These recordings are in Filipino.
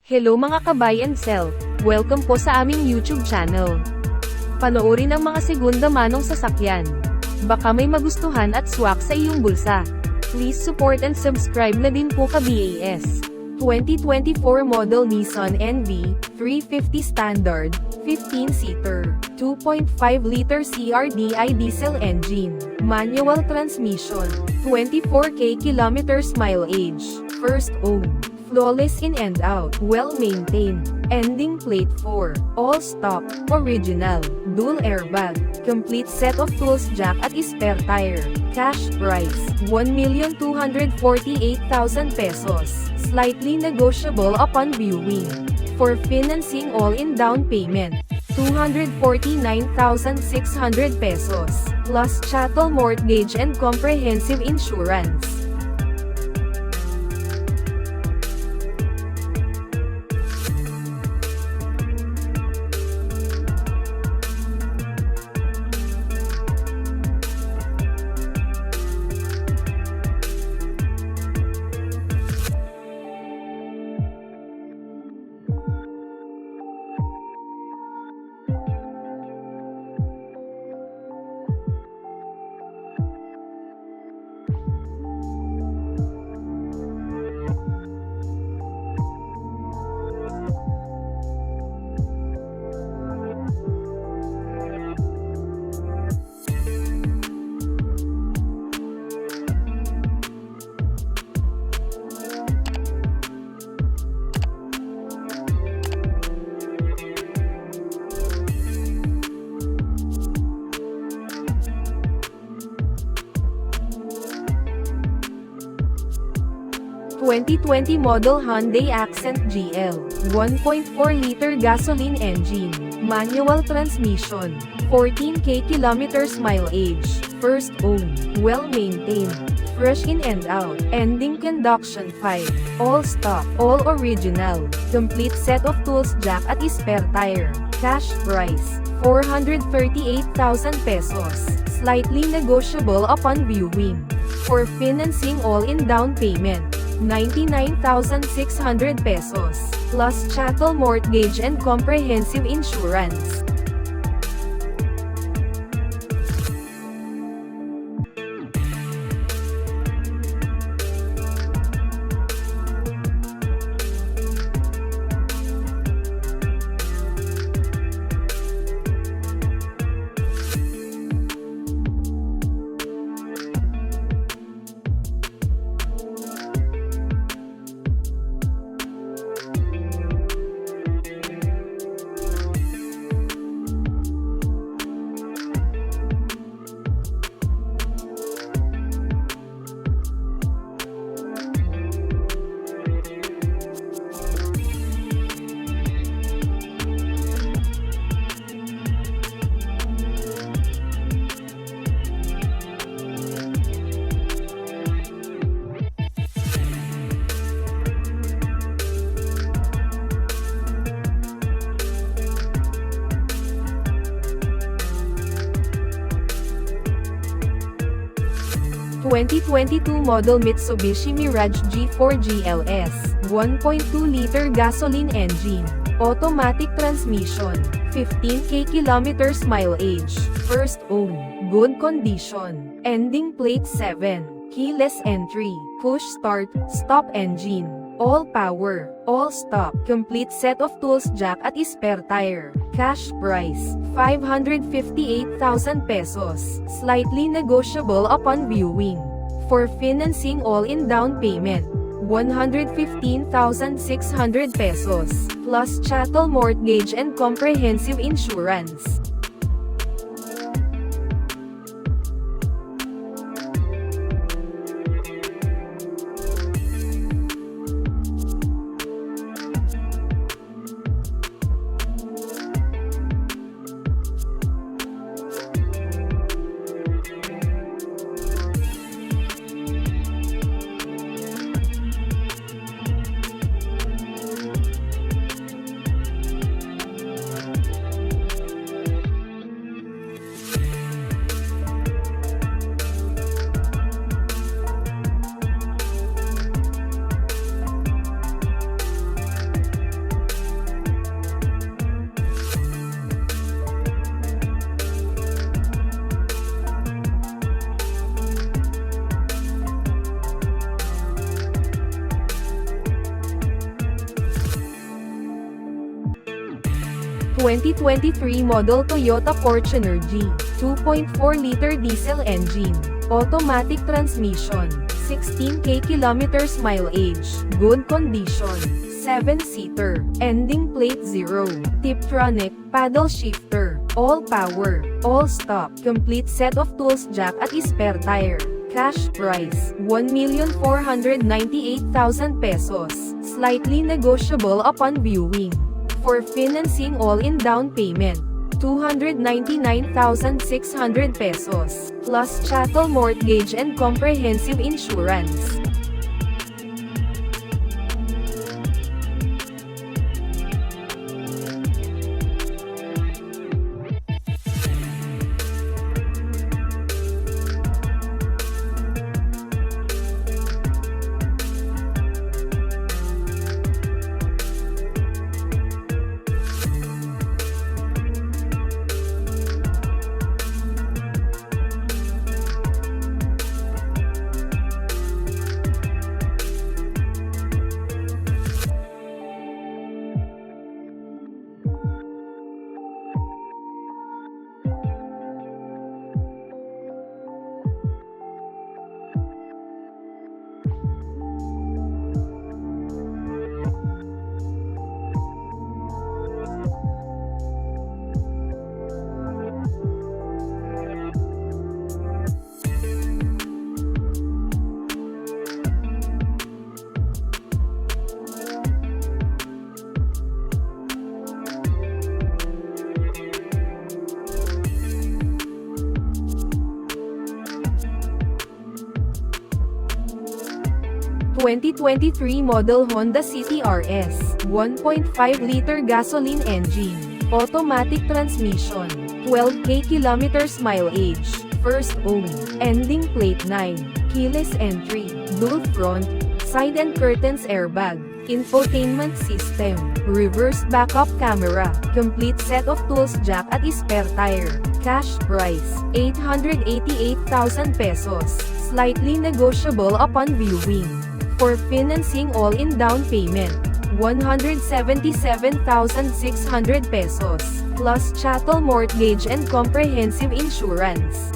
Hello mga ka-buy and sell, welcome po sa aming YouTube channel. Panoorin ang mga segunda manong sasakyan. Baka may magustuhan at swak sa iyong bulsa. Please support and subscribe na din po ka-BAS. 2024 model Nissan NV350 Standard, 15-seater, 2.5-liter CRDI diesel engine, manual transmission, 24K kilometers mileage, first owned. Flawless in and out, well-maintained, ending plate 4, all stock, original, dual airbag, complete set of tools jack at spare tire, cash price, 1,248,000 pesos, slightly negotiable upon viewing. For financing all-in down payment, 249,600 pesos, plus chattel mortgage and comprehensive insurance. 2020 model Hyundai Accent GL, 1.4-liter gasoline engine, manual transmission, 14K kilometers mileage, first owned, well-maintained, fresh in and out, ending conduction 5, all stock, all original, complete set of tools jack at spare tire, cash price, 438,000 pesos, slightly negotiable upon viewing. For financing all-in down payment, 99,600 pesos, plus chattel mortgage and comprehensive insurance. (2022 model Mitsubishi Mirage G4 GLS, 1.2-liter gasoline engine, automatic transmission, 15K kilometers mileage, first owned, good condition, ending plate 7, keyless entry, push start, stop engine, all power, all stock, complete set of tools jack at spare tire, cash price, 558,000 pesos, slightly negotiable upon viewing. For financing all-in down payment, 115,600 pesos, plus chattel mortgage and comprehensive insurance. 2023 model Toyota Fortuner G, 2.4-liter diesel engine, automatic transmission, 16K kilometers mileage, good condition, 7-seater, ending plate 0, Tiptronic, paddle shifter, all power, all stop, complete set of tools jack at spare tire. Cash price, 1,498,000 pesos, slightly negotiable upon viewing. For financing all-in down payment, 299,600 pesos, plus chattel mortgage and comprehensive insurance. ...2023 model Honda City RS, 1.5-liter gasoline engine, automatic transmission, 12K kilometers mileage, first owned, ending plate 9, keyless entry, dual front, side and curtains airbag, infotainment system, reverse backup camera, complete set of tools jack at spare tire. Cash price, 888,000 pesos, slightly negotiable upon viewing. For financing all-in down payment, 177,600 pesos, plus chattel mortgage and comprehensive insurance.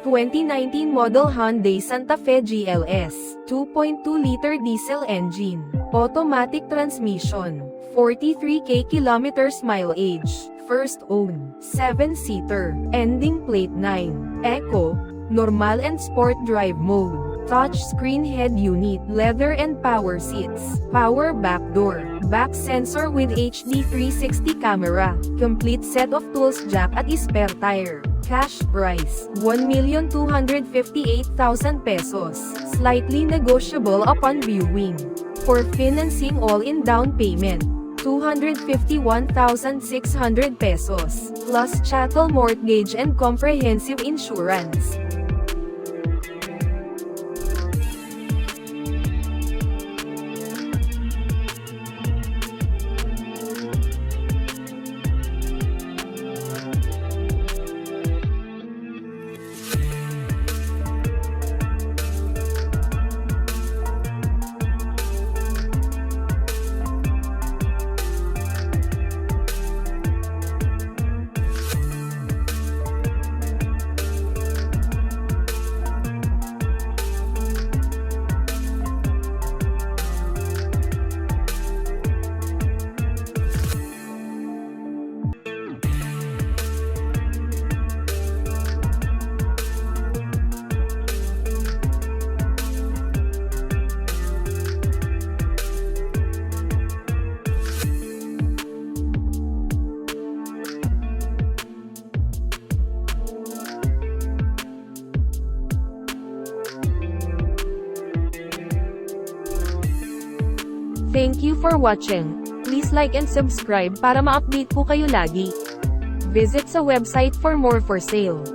...2019 model Hyundai Santa Fe GLS, 2.2-liter diesel engine, automatic transmission, 43K kilometers mileage, first owned, 7-seater, ending plate 9, Eco, normal and sport drive mode, touch screen head unit, leather and power seats, power back door, back sensor with HD 360 camera, complete set of tools jack at spare tire. Cash price, 1,258,000 pesos, slightly negotiable upon viewing. For financing all-in down payment, 251,600 pesos, plus chattel mortgage and comprehensive insurance. Thank you for watching. Please like and subscribe para ma-update po kayo lagi. Visit sa website for more for sale.